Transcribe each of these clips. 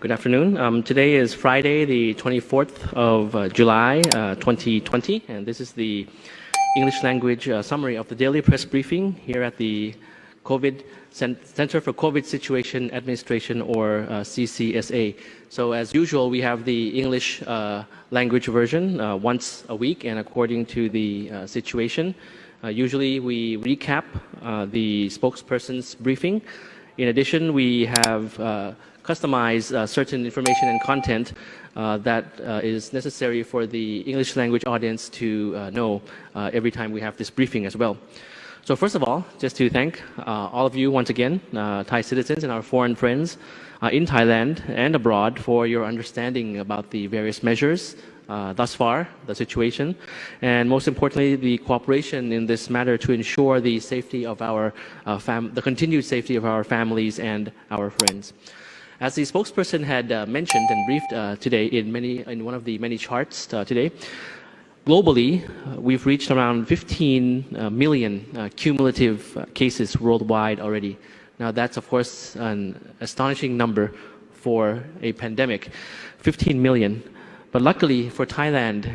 Good afternoon. Today is Friday, the 24th of July, 2020, and this is the English language summary of the daily press briefing here at the Center for COVID Situation Administration, or CCSA. So as usual, we have the English language version once a week, and according to the situation. Usually we recap the spokesperson's briefing. In addition, we have customize certain information and content that is necessary for the English language audience to know every time we have this briefing as well. So first of all, just to thank all of you once again, Thai citizens and our foreign friends in Thailand and abroad, for your understanding about the various measures thus far, the situation, and most importantly, the cooperation in this matter to ensure the safety of our the continued safety of our families and our friends. As the spokesperson had mentioned and briefed today in one of the many charts today, globally, we've reached around 15 million cumulative cases worldwide already. Now that's of course an astonishing number for a pandemic, 15 million. But luckily for Thailand,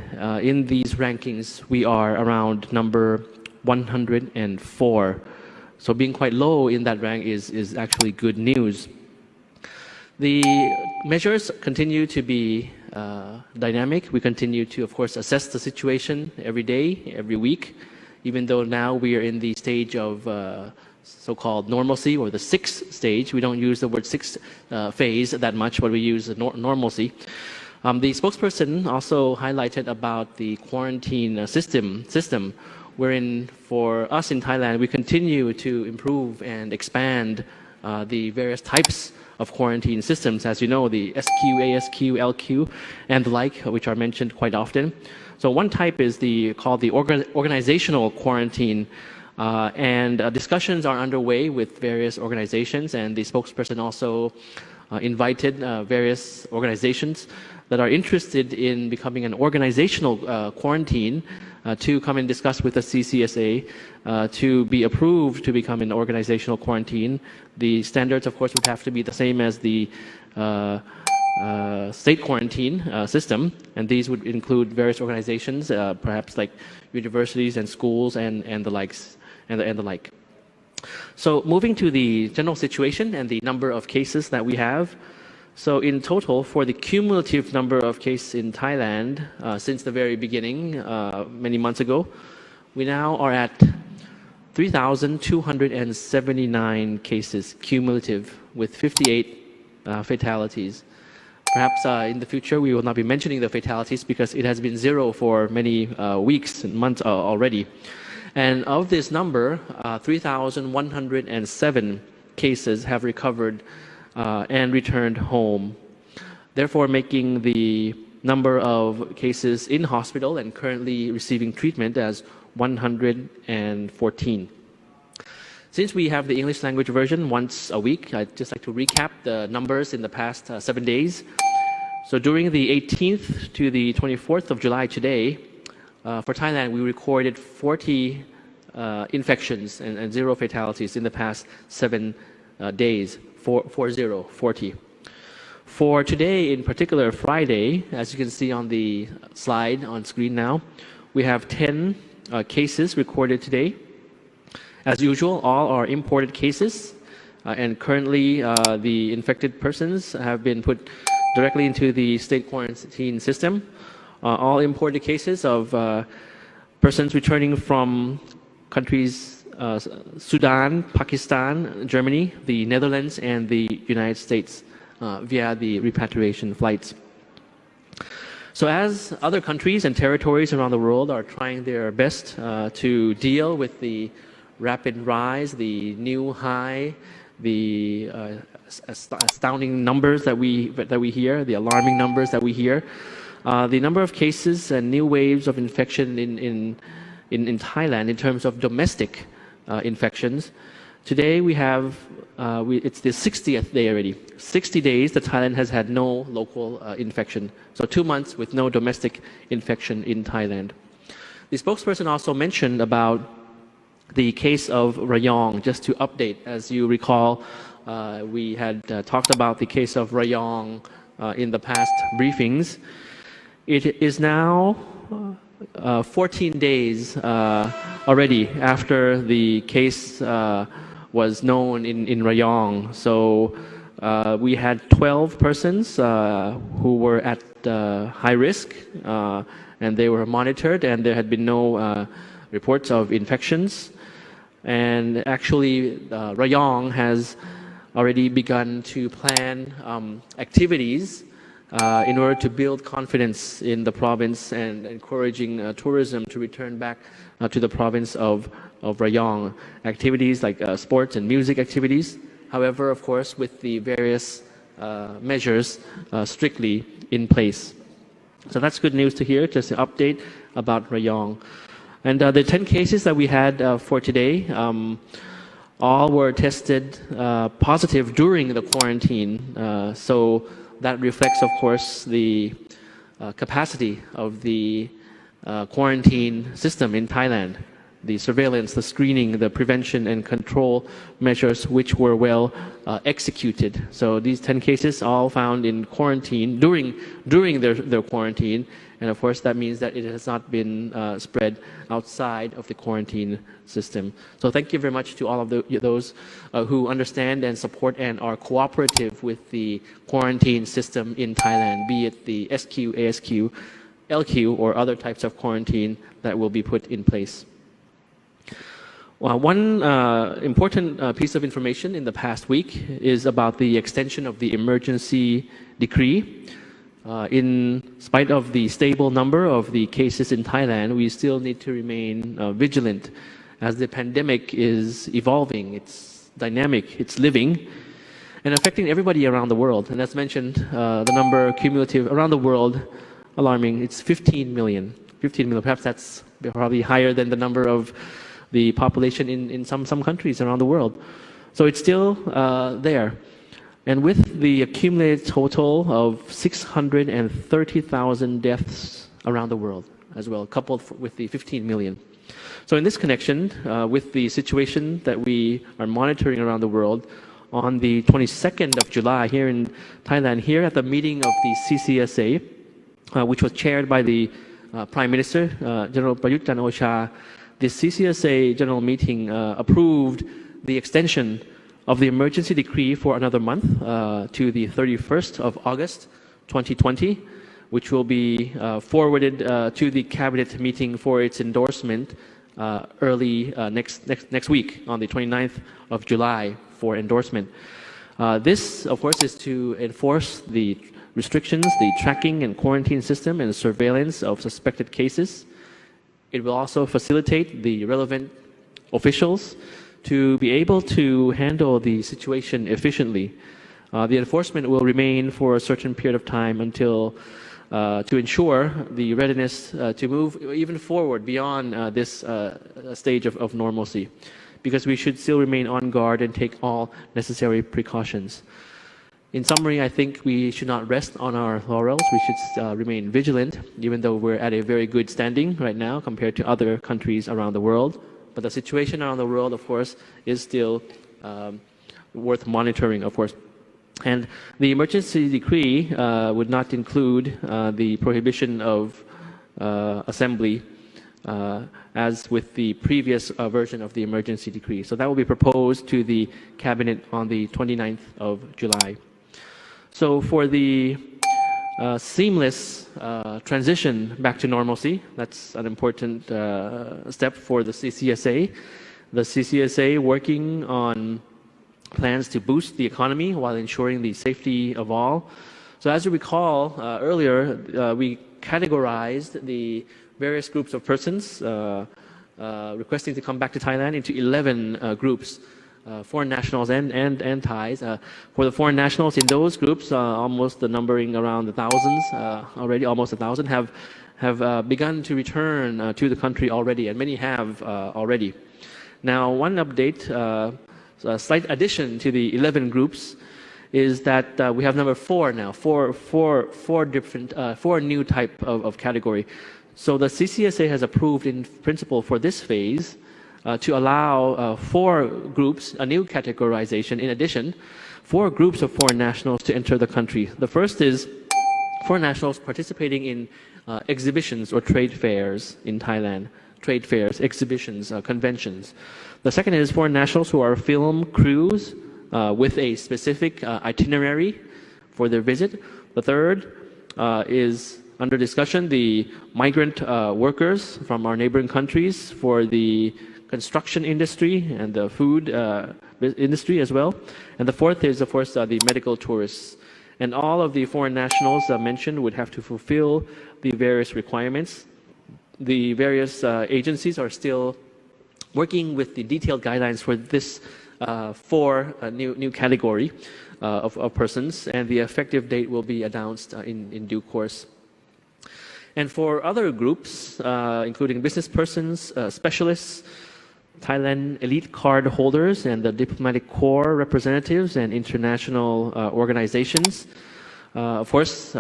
in these rankings, we are around number 104. So being quite low in that rank is actually good news. The measures continue to be dynamic. We continue to, of course, assess the situation every day, every week, even though now we are in the stage of so-called normalcy, or the sixth stage. We don't use the word sixth phase that much, but we use the normalcy. The spokesperson also highlighted about the quarantine system, wherein for us in Thailand, we continue to improve and expand the various types of quarantine systems, as you know, the SQ, ASQ, LQ, and the like, which are mentioned quite often. So one type is called the organizational quarantine, and discussions are underway with various organizations, and the spokesperson also invited various organizations that are interested in becoming an organizational quarantine to come and discuss with the CCSA to be approved to become an organizational quarantine. The standards, of course, would have to be the same as the state quarantine system, and these would include various organizations, perhaps like universities and schools and the likes and the like. So moving to the general situation and the number of cases that we have. So in total, for the cumulative number of cases in Thailand since the very beginning, many months ago, we now are at 3,279 cases cumulative, with 58 fatalities. Perhaps in the future we will not be mentioning the fatalities because it has been zero for many weeks and months already. And of this number, 3,107 cases have recovered and returned home, therefore making the number of cases in hospital and currently receiving treatment as 114. Since we have the English language version once a week, I'd just like to recap the numbers in the past 7 days. So during the 18th to the 24th of July today, for Thailand, we recorded 40 infections and 0 fatalities in the past 7 days. 40. For today, in particular, Friday, as you can see on the slide on screen now, we have 10 cases recorded today. As usual, all are imported cases, and currently the infected persons have been put directly into the state quarantine system. All imported cases of persons returning from countries Sudan, Pakistan, Germany, the Netherlands, and the United States via the repatriation flights. So as other countries and territories around the world are trying their best to deal with the rapid rise, the new high, the astounding numbers that we hear, the alarming numbers that we hear, the number of cases and new waves of infection in Thailand in terms of domestic infections. Today we have, it's the 60th day already. 60 days that Thailand has had no local infection. So 2 months with no domestic infection in Thailand. The spokesperson also mentioned about the case of Rayong. Just to update, as you recall, We had talked about the case of Rayong in the past briefings. It is now 14 days already after the case was known in Rayong. So we had 12 persons who were at high risk, and they were monitored, and there had been no reports of infections. And actually, Rayong has already begun to plan activities in order to build confidence in the province and encouraging tourism to return back to the province of Rayong. Activities like sports and music activities, however, of course, with the various measures strictly in place. So that's good news to hear, just an update about Rayong. And the 10 cases that we had for today, all were tested positive during the quarantine. So that reflects, of course, the capacity of the quarantine system in Thailand, the surveillance, the screening, the prevention and control measures, which were well executed. So these 10 cases all found in quarantine during their quarantine. And of course, that means that it has not been spread outside of the quarantine system. So thank you very much to all of those who understand and support and are cooperative with the quarantine system in Thailand, be it the SQ, ASQ, LQ, or other types of quarantine that will be put in place. Well, one important piece of information in the past week is about the extension of the emergency decree. In spite of the stable number of the cases in Thailand, we still need to remain vigilant as the pandemic is evolving, it's dynamic, it's living, and affecting everybody around the world. And as mentioned, the number cumulative around the world, alarming, it's 15 million. 15 million, perhaps that's probably higher than the number of the population in some countries around the world. So it's still there. And with the accumulated total of 630,000 deaths around the world as well, coupled with the 15 million. So in this connection, with the situation that we are monitoring around the world, on the 22nd of July here in Thailand, here at the meeting of the CCSA, which was chaired by the Prime Minister, General Prayut Chan-o-cha, the CCSA General Meeting approved the extension of the emergency decree for another month to the 31st of August 2020, which will be forwarded to the Cabinet meeting for its endorsement early next week on the 29th of July for endorsement. This, of course, is to enforce the restrictions, the tracking and quarantine system and surveillance of suspected cases. It will also facilitate the relevant officials to be able to handle the situation efficiently. The enforcement will remain for a certain period of time until to ensure the readiness to move even forward beyond this stage of normalcy, because we should still remain on guard and take all necessary precautions. In summary, I think we should not rest on our laurels. We should remain vigilant, even though we're at a very good standing right now compared to other countries around the world. But the situation around the world, of course, is still worth monitoring, of course. And the emergency decree would not include the prohibition of assembly as with the previous version of the emergency decree. So that will be proposed to the Cabinet on the 29th of July. So for the seamless transition back to normalcy, that's an important step for the CCSA. The CCSA working on plans to boost the economy while ensuring the safety of all. So as you recall, earlier we categorized the various groups of persons requesting to come back to Thailand into 11 groups. Foreign nationals and Thais. For the foreign nationals in those groups, almost the numbering around the thousands already, almost 1,000 have begun to return to the country already, and many have already. Now, one update, a slight addition to the 11 groups, is that we have number 4 now, four new type of category. So the CCSA has approved in principle for this phase to allow 4 groups, a new categorization in addition, 4 groups of foreign nationals to enter the country. The first is foreign nationals participating in exhibitions or trade fairs in Thailand, trade fairs, exhibitions, conventions. The second is foreign nationals who are film crews with a specific itinerary for their visit. The third is under discussion the migrant workers from our neighboring countries for the construction industry and the food industry as well. And the fourth is, of course, the medical tourists. And all of the foreign nationals mentioned would have to fulfill the various requirements. The various agencies are still working with the detailed guidelines for this new category of persons, and the effective date will be announced in due course. And for other groups, including business persons, specialists, Thailand elite card holders, and the diplomatic corps representatives and international organizations, of course,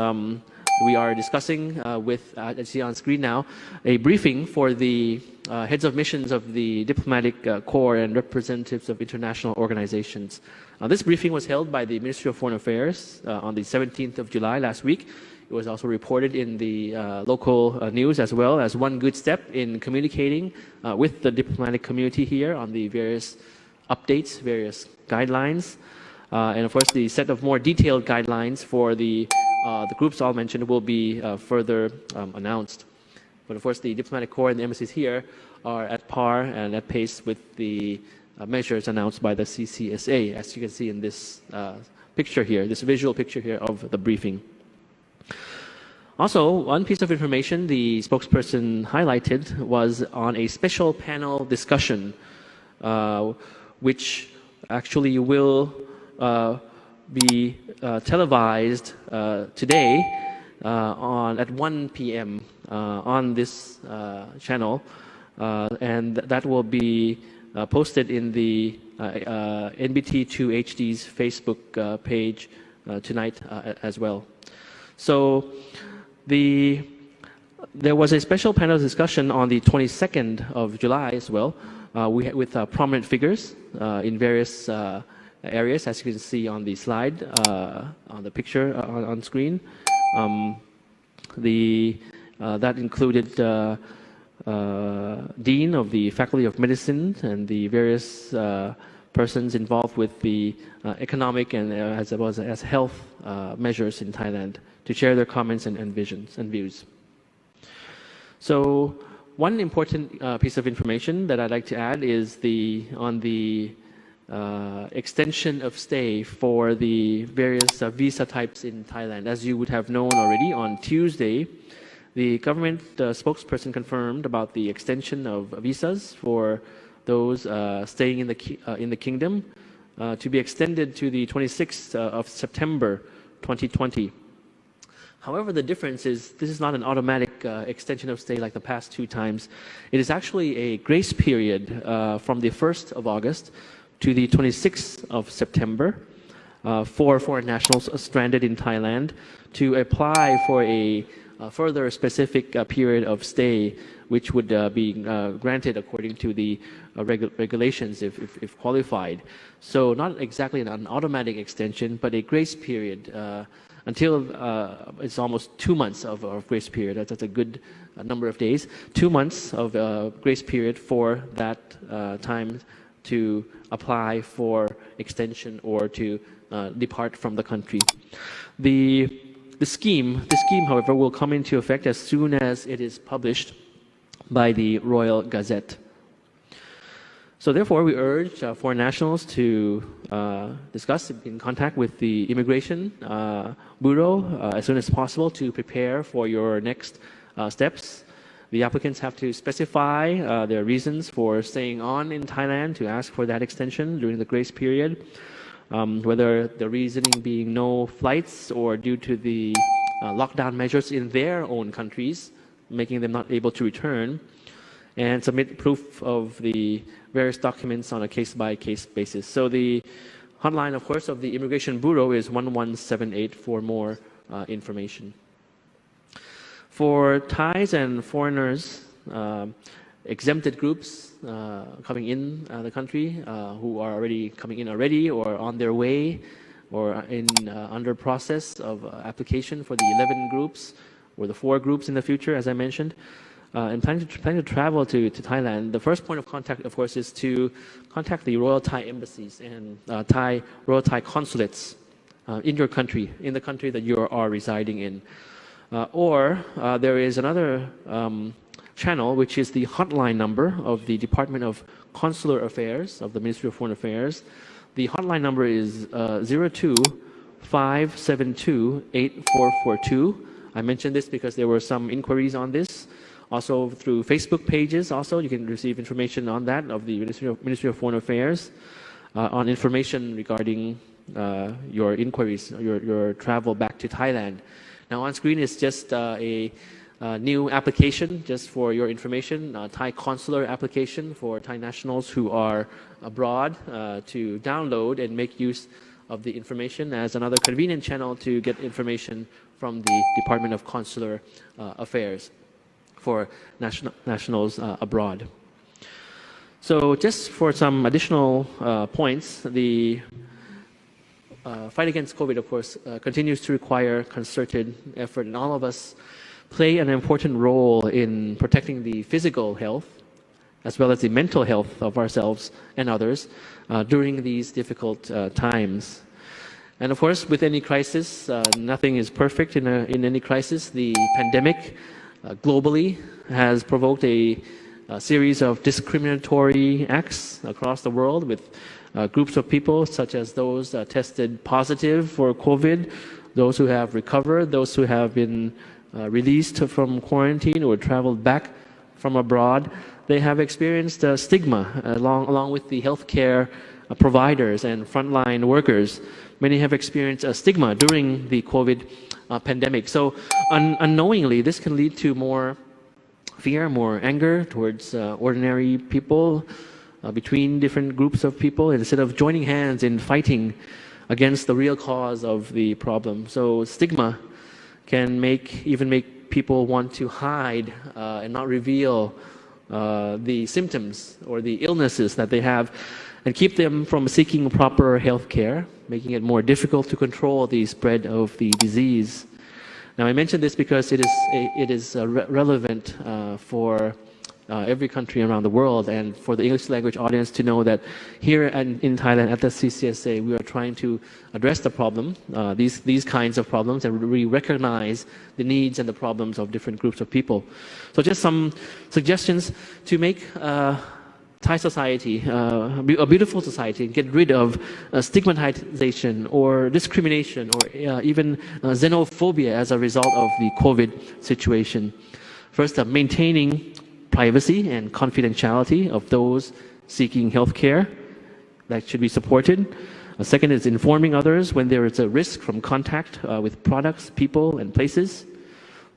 we are discussing with, as you see on screen now, a briefing for the heads of missions of the diplomatic corps and representatives of international organizations. This briefing was held by the Ministry of Foreign Affairs on the 17th of July last week. It was also reported in the local news as well as one good step in communicating with the diplomatic community here on the various updates, various guidelines. And of course, the set of more detailed guidelines for the groups all mentioned will be further announced. But of course, the diplomatic corps and the embassies here are at par and at pace with the measures announced by the CCSA, as you can see in this picture here, this visual picture here of the briefing. Also, one piece of information the spokesperson highlighted was on a special panel discussion, which actually will be televised today at 1 p.m. On this channel, and that will be posted in the NBT2HD's Facebook page tonight as well. So there was a special panel discussion on the 22nd of July as well, with prominent figures in various areas, as you can see on the slide, on the picture on screen. That included Dean of the Faculty of Medicine and the various persons involved with the economic and as well as health measures in Thailand to share their comments and visions and views. So one important piece of information that I'd like to add is on the extension of stay for the various visa types in Thailand. As you would have known already, on Tuesday, the government spokesperson confirmed about the extension of visas for those staying in the kingdom to be extended to the 26th of September 2020. However, the difference is this is not an automatic extension of stay like the past 2 times. It is actually a grace period from the 1st of August to the 26th of September for foreign nationals stranded in Thailand to apply for a further specific period of stay, which would be granted according to the regulations if qualified. So not exactly an automatic extension, but a grace period until it's almost 2 months of grace period. That's a good number of days. 2 months of grace period for that time to apply for extension or to depart from the country. The scheme, however, will come into effect as soon as it is published by the Royal Gazette. So therefore, we urge foreign nationals to discuss, in contact with the Immigration Bureau as soon as possible to prepare for your next steps. The applicants have to specify their reasons for staying on in Thailand to ask for that extension during the grace period, whether the reasoning being no flights or due to the lockdown measures in their own countries, making them not able to return, and submit proof of the various documents on a case-by-case basis. So the hotline, of course, of the Immigration Bureau is 1178 for more information. For Thais and foreigners exempted groups coming in the country who are already coming in already or on their way or in under process of application for the 11 groups or the 4 groups in the future, as I mentioned. And planning to travel to Thailand, the first point of contact, of course, is to contact the Royal Thai embassies and Royal Thai consulates in your country, in the country that you are residing in. Or there is another channel, which is the hotline number of the Department of Consular Affairs of the Ministry of Foreign Affairs. The hotline number is 02-572-8442. I mentioned this because there were some inquiries on this. Also through Facebook pages, also you can receive information on that of the Ministry of Foreign Affairs on information regarding your inquiries, your travel back to Thailand. Now on screen is just a new application, just for your information, Thai consular application for Thai nationals who are abroad to download and make use of the information as another convenient channel to get information from the Department of Consular Affairs for nationals abroad. So just for some additional points, the fight against COVID, of course, continues to require concerted effort, and all of us play an important role in protecting the physical health as well as the mental health of ourselves and others during these difficult times. And of course, with any crisis, nothing is perfect in any crisis. The pandemic globally has provoked a series of discriminatory acts across the world with groups of people such as those tested positive for COVID, those who have recovered, those who have been released from quarantine or traveled back from abroad. They have experienced stigma along with the healthcare providers and frontline workers. Many have experienced a stigma during the COVID pandemic. So unknowingly, this can lead to more fear, more anger towards ordinary people, between different groups of people, instead of joining hands in fighting against the real cause of the problem. So stigma can even make people want to hide and not reveal the symptoms or the illnesses that they have, and keep them from seeking proper health care, making it more difficult to control the spread of the disease. Now, I mention this because it is relevant for every country around the world, and for the English language audience to know that here in Thailand at the CCSA, we are trying to address the problem, these kinds of problems, and we recognize the needs and the problems of different groups of people. So just some suggestions to make Thai society a beautiful society, get rid of stigmatization or discrimination or even xenophobia as a result of the COVID situation. First, maintaining privacy and confidentiality of those seeking health care that should be supported. Second is informing others when there is a risk from contact with products, people, and places.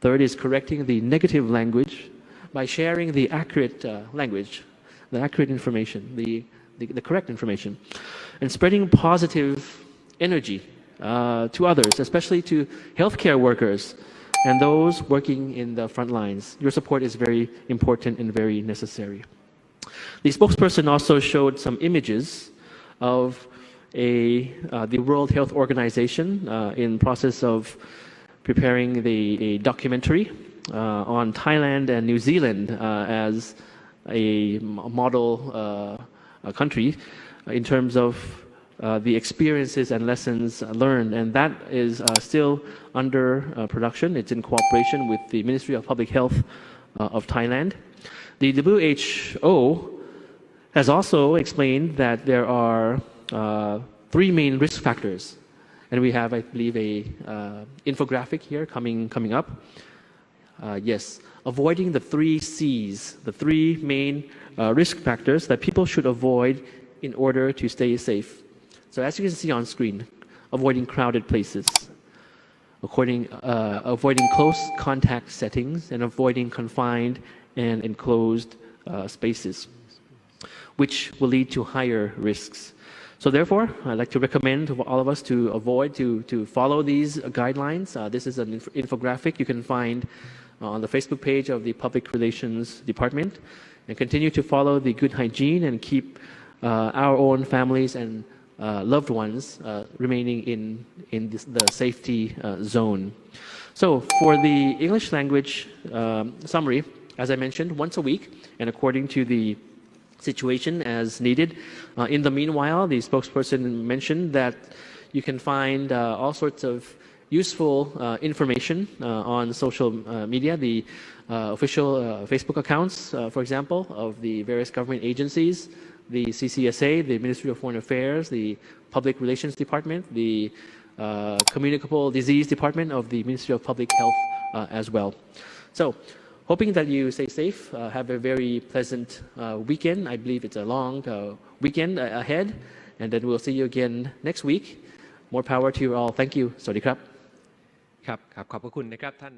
Third is correcting the negative language by sharing the accurate language, the accurate information, the correct information, and spreading positive energy to others, especially to healthcare workers and those working in the front lines. Your support is very important and very necessary. The spokesperson also showed some images of the World Health Organization in process of preparing a documentary on Thailand and New Zealand as a model country in terms of the experiences and lessons learned, and that is still under production. It's in cooperation with the Ministry of Public Health of Thailand. The WHO has also explained that there are 3 main risk factors, and we have, I believe, a infographic here coming up. Yes, avoiding the 3 C's, the 3 main risk factors that people should avoid in order to stay safe. So as you can see on screen, avoiding crowded places, avoiding close contact settings, and avoiding confined and enclosed spaces, which will lead to higher risks. So therefore, I'd like to recommend to all of us to avoid, to follow these guidelines. This is an infographic you can find on the Facebook page of the Public Relations Department, and continue to follow the good hygiene and keep our own families and loved ones remaining in the safety zone. So for the English language summary, as I mentioned, once a week and according to the situation as needed. In the meanwhile, the spokesperson mentioned that you can find all sorts of useful information on social media, the official Facebook accounts, for example, of the various government agencies, the CCSA, the Ministry of Foreign Affairs, the Public Relations Department, the Communicable Disease Department of the Ministry of Public Health as well. So, hoping that you stay safe, have a very pleasant weekend. I believe it's a long weekend ahead, and then we'll see you again next week. More power to you all. Thank you. สวัสดีครับ ครับขอบพระคุณนะครับท่าน